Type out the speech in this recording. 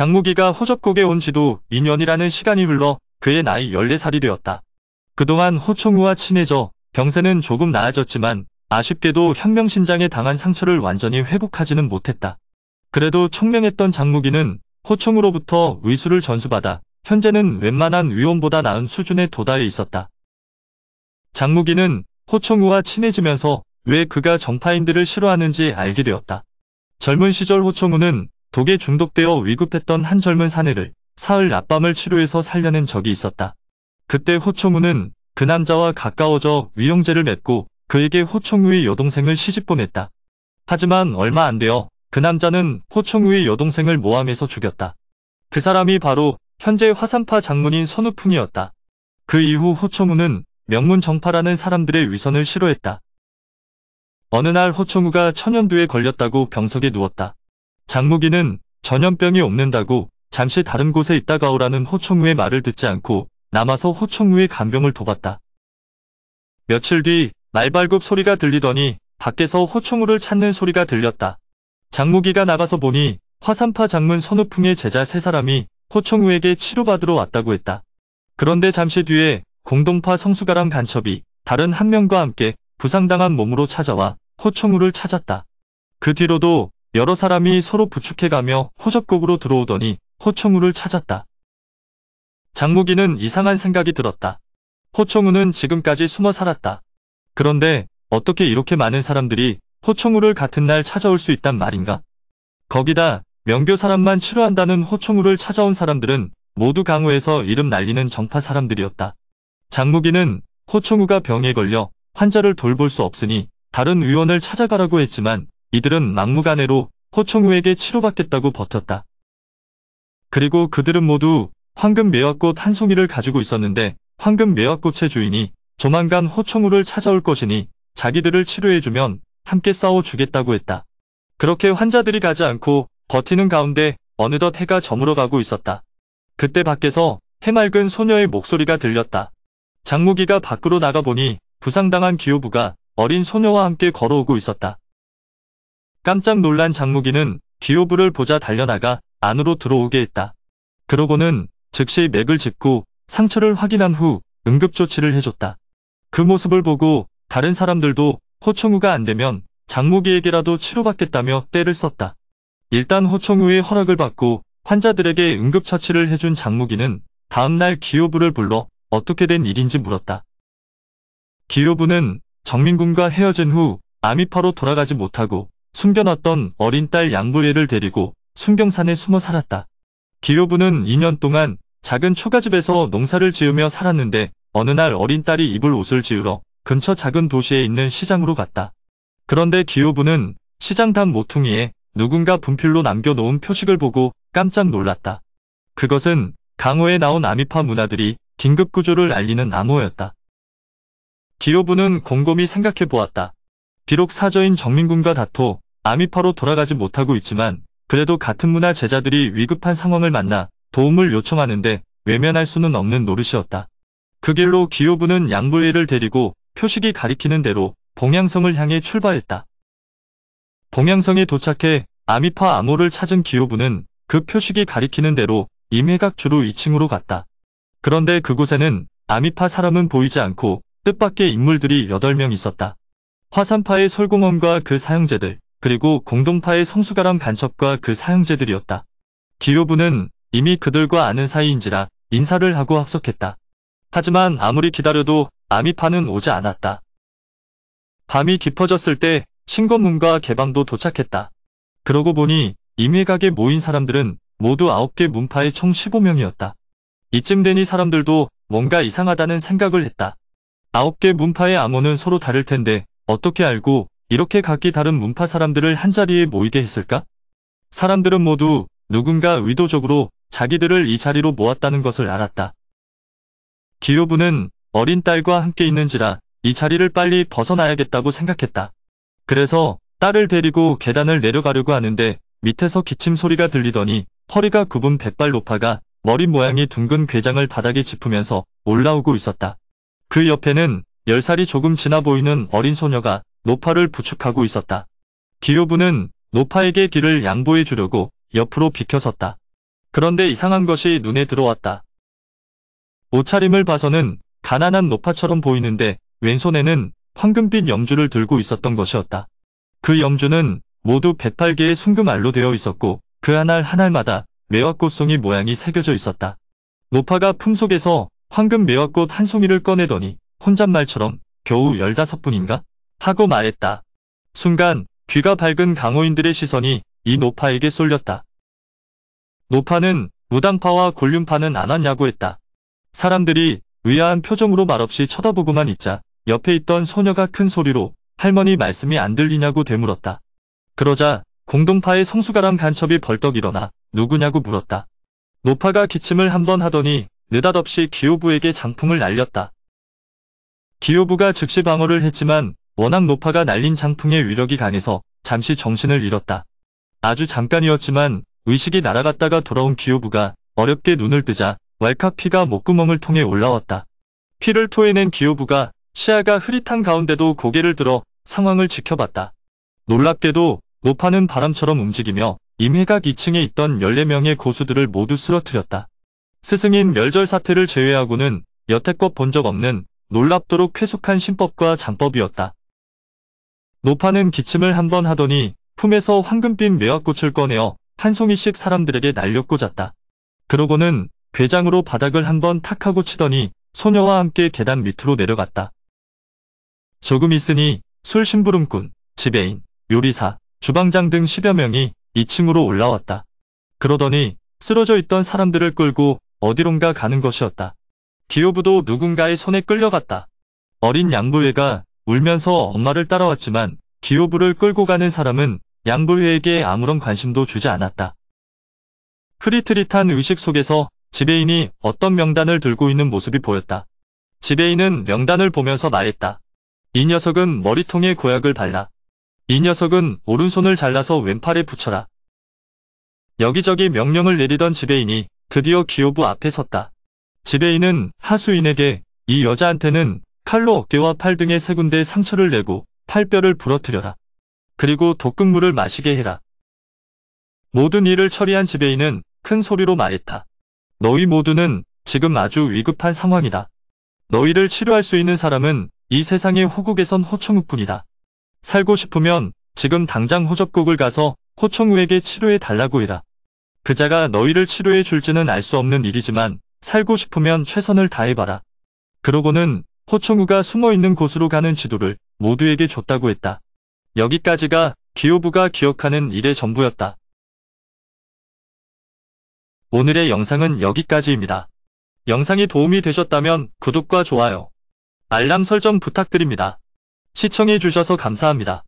장무기가 호접국에 온 지도 2년이라는 시간이 흘러 그의 나이 14살이 되었다. 그동안 호총우와 친해져 병세는 조금 나아졌지만 아쉽게도 혁명신장에 당한 상처를 완전히 회복하지는 못했다. 그래도 총명했던 장무기는 호총우로부터 의수를 전수받아 현재는 웬만한 위원보다 나은 수준에 도달해 있었다. 장무기는 호총우와 친해지면서 왜 그가 정파인들을 싫어하는지 알게 되었다. 젊은 시절 호총우는 독에 중독되어 위급했던 한 젊은 사내를 사흘 낮밤을 치료해서 살려낸 적이 있었다. 그때 호총우는 그 남자와 가까워져 위용죄를 맺고 그에게 호총우의 여동생을 시집보냈다. 하지만 얼마 안 되어 그 남자는 호총우의 여동생을 모함해서 죽였다. 그 사람이 바로 현재 화산파 장문인 선우풍이었다. 그 이후 호총우는 명문 정파라는 사람들의 위선을 싫어했다. 어느 날 호총우가 천연두에 걸렸다고 병석에 누웠다. 장무기는 전염병이 옮는다고 잠시 다른 곳에 있다가 오라는 호총우의 말을 듣지 않고 남아서 호총우의 간병을 돕았다. 며칠 뒤 말발굽 소리가 들리더니 밖에서 호총우를 찾는 소리가 들렸다. 장무기가 나가서 보니 화산파 장문 선우풍의 제자 3사람이 호총우에게 치료받으러 왔다고 했다. 그런데 잠시 뒤에 공동파 성수가람 간첩이 다른 한 명과 함께 부상당한 몸으로 찾아와 호총우를 찾았다. 그 뒤로도 여러 사람이 서로 부축해가며 호접국으로 들어오더니 호총우를 찾았다. 장무기는 이상한 생각이 들었다. 호총우는 지금까지 숨어 살았다. 그런데 어떻게 이렇게 많은 사람들이 호총우를 같은 날 찾아올 수 있단 말인가? 거기다 명교 사람만 치료한다는 호총우를 찾아온 사람들은 모두 강호에서 이름 날리는 정파 사람들이었다. 장무기는 호총우가 병에 걸려 환자를 돌볼 수 없으니 다른 의원을 찾아가라고 했지만 이들은 막무가내로 호총우에게 치료받겠다고 버텼다. 그리고 그들은 모두 황금 매화꽃 한 송이를 가지고 있었는데 황금 매화꽃의 주인이 조만간 호총우를 찾아올 것이니 자기들을 치료해주면 함께 싸워주겠다고 했다. 그렇게 환자들이 가지 않고 버티는 가운데 어느덧 해가 저물어가고 있었다. 그때 밖에서 해맑은 소녀의 목소리가 들렸다. 장무기가 밖으로 나가보니 부상당한 기호부가 어린 소녀와 함께 걸어오고 있었다. 깜짝 놀란 장무기는 기호부를 보자 달려나가 안으로 들어오게 했다. 그러고는 즉시 맥을 짚고 상처를 확인한 후 응급조치를 해줬다. 그 모습을 보고 다른 사람들도 호총우가 안되면 장무기에게라도 치료받겠다며 떼를 썼다. 일단 호총우의 허락을 받고 환자들에게 응급처치를 해준 장무기는 다음날 기호부를 불러 어떻게 된 일인지 물었다. 기호부는 정민군과 헤어진 후 아미파로 돌아가지 못하고 숨겨놨던 어린 딸 양부애를 데리고 순경산에 숨어 살았다. 기호부는 2년 동안 작은 초가집에서 농사를 지으며 살았는데 어느 날 어린 딸이 입을 옷을 지으러 근처 작은 도시에 있는 시장으로 갔다. 그런데 기호부는 시장 담 모퉁이에 누군가 분필로 남겨놓은 표식을 보고 깜짝 놀랐다. 그것은 강호에 나온 아미파 문화들이 긴급구조를 알리는 암호였다. 기호부는 곰곰이 생각해 보았다. 비록 사저인 정민군과 다퉈 아미파로 돌아가지 못하고 있지만 그래도 같은 문화 제자들이 위급한 상황을 만나 도움을 요청하는데 외면할 수는 없는 노릇이었다. 그 길로 기호부는 양부애를 데리고 표식이 가리키는 대로 봉양성을 향해 출발했다. 봉양성에 도착해 아미파 암호를 찾은 기호부는 그 표식이 가리키는 대로 임회각주로 2층으로 갔다. 그런데 그곳에는 아미파 사람은 보이지 않고 뜻밖의 인물들이 8명 있었다. 화산파의 설공원과 그 사형제들, 그리고 공동파의 성수가람 간첩과 그 사형제들이었다. 기호부는 이미 그들과 아는 사이인지라 인사를 하고 합석했다. 하지만 아무리 기다려도 아미파는 오지 않았다. 밤이 깊어졌을 때 신검문과 개방도 도착했다. 그러고 보니 임회각에 모인 사람들은 모두 9개 문파의 총 15명이었다. 이쯤 되니 사람들도 뭔가 이상하다는 생각을 했다. 9개 문파의 암호는 서로 다를 텐데 어떻게 알고 이렇게 각기 다른 문파 사람들을 한자리에 모이게 했을까? 사람들은 모두 누군가 의도적으로 자기들을 이 자리로 모았다는 것을 알았다. 기호부는 어린 딸과 함께 있는지라 이 자리를 빨리 벗어나야겠다고 생각했다. 그래서 딸을 데리고 계단을 내려가려고 하는데 밑에서 기침 소리가 들리더니 허리가 굽은 백발 노파가 머리 모양이 둥근 궤장을 바닥에 짚으면서 올라오고 있었다. 그 옆에는 10살이 조금 지나 보이는 어린 소녀가 노파를 부축하고 있었다. 기호부는 노파에게 길을 양보해 주려고 옆으로 비켜섰다. 그런데 이상한 것이 눈에 들어왔다. 옷차림을 봐서는 가난한 노파처럼 보이는데 왼손에는 황금빛 염주를 들고 있었던 것이었다. 그 염주는 모두 108개의 순금알로 되어 있었고 그 한 알 한 알마다 매화꽃송이 모양이 새겨져 있었다. 노파가 품속에서 황금 매화꽃 한 송이를 꺼내더니 혼잣말처럼 겨우 15분인가? 하고 말했다. 순간 귀가 밝은 강호인들의 시선이 이 노파에게 쏠렸다. 노파는 무당파와 곤륜파는 안 왔냐고 했다. 사람들이 의아한 표정으로 말없이 쳐다보고만 있자 옆에 있던 소녀가 큰 소리로 할머니 말씀이 안 들리냐고 되물었다. 그러자 공동파의 성수가람 간첩이 벌떡 일어나 누구냐고 물었다. 노파가 기침을 한번 하더니 느닷없이 기호부에게 장풍을 날렸다. 기호부가 즉시 방어를 했지만 워낙 노파가 날린 장풍의 위력이 강해서 잠시 정신을 잃었다. 아주 잠깐이었지만 의식이 날아갔다가 돌아온 기호부가 어렵게 눈을 뜨자 왈칵 피가 목구멍을 통해 올라왔다. 피를 토해낸 기호부가 시야가 흐릿한 가운데도 고개를 들어 상황을 지켜봤다. 놀랍게도 노파는 바람처럼 움직이며 임회각 2층에 있던 14명의 고수들을 모두 쓰러뜨렸다. 스승인 멸절사태를 제외하고는 여태껏 본 적 없는 놀랍도록 쾌속한 신법과 장법이었다. 노파는 기침을 한번 하더니 품에서 황금빛 매화꽃을 꺼내어 한 송이씩 사람들에게 날려 꽂았다. 그러고는 괴장으로 바닥을 한번 탁 하고 치더니 소녀와 함께 계단 밑으로 내려갔다. 조금 있으니 술 심부름꾼, 지배인, 요리사, 주방장 등 10여 명이 2층으로 올라왔다. 그러더니 쓰러져 있던 사람들을 끌고 어디론가 가는 것이었다. 기호부도 누군가의 손에 끌려갔다. 어린 양불회가 울면서 엄마를 따라왔지만 기호부를 끌고 가는 사람은 양불회에게 아무런 관심도 주지 않았다. 흐릿흐릿한 의식 속에서 지배인이 어떤 명단을 들고 있는 모습이 보였다. 지배인은 명단을 보면서 말했다. 이 녀석은 머리통에 고약을 발라. 이 녀석은 오른손을 잘라서 왼팔에 붙여라. 여기저기 명령을 내리던 지배인이 드디어 기호부 앞에 섰다. 지배인은 하수인에게 이 여자한테는 칼로 어깨와 팔 등에 3군데 상처를 내고 팔뼈를 부러뜨려라. 그리고 독극물을 마시게 해라. 모든 일을 처리한 지배인은 큰 소리로 말했다. 너희 모두는 지금 아주 위급한 상황이다. 너희를 치료할 수 있는 사람은 이 세상의 호국에선 호총우뿐이다. 살고 싶으면 지금 당장 호접국을 가서 호총우에게 치료해 달라고 해라. 그자가 너희를 치료해 줄지는 알 수 없는 일이지만 살고 싶으면 최선을 다해봐라. 그러고는 호총우가 숨어있는 곳으로 가는 지도를 모두에게 줬다고 했다. 여기까지가 기호부가 기억하는 일의 전부였다. 오늘의 영상은 여기까지입니다. 영상이 도움이 되셨다면 구독과 좋아요, 알람 설정 부탁드립니다. 시청해주셔서 감사합니다.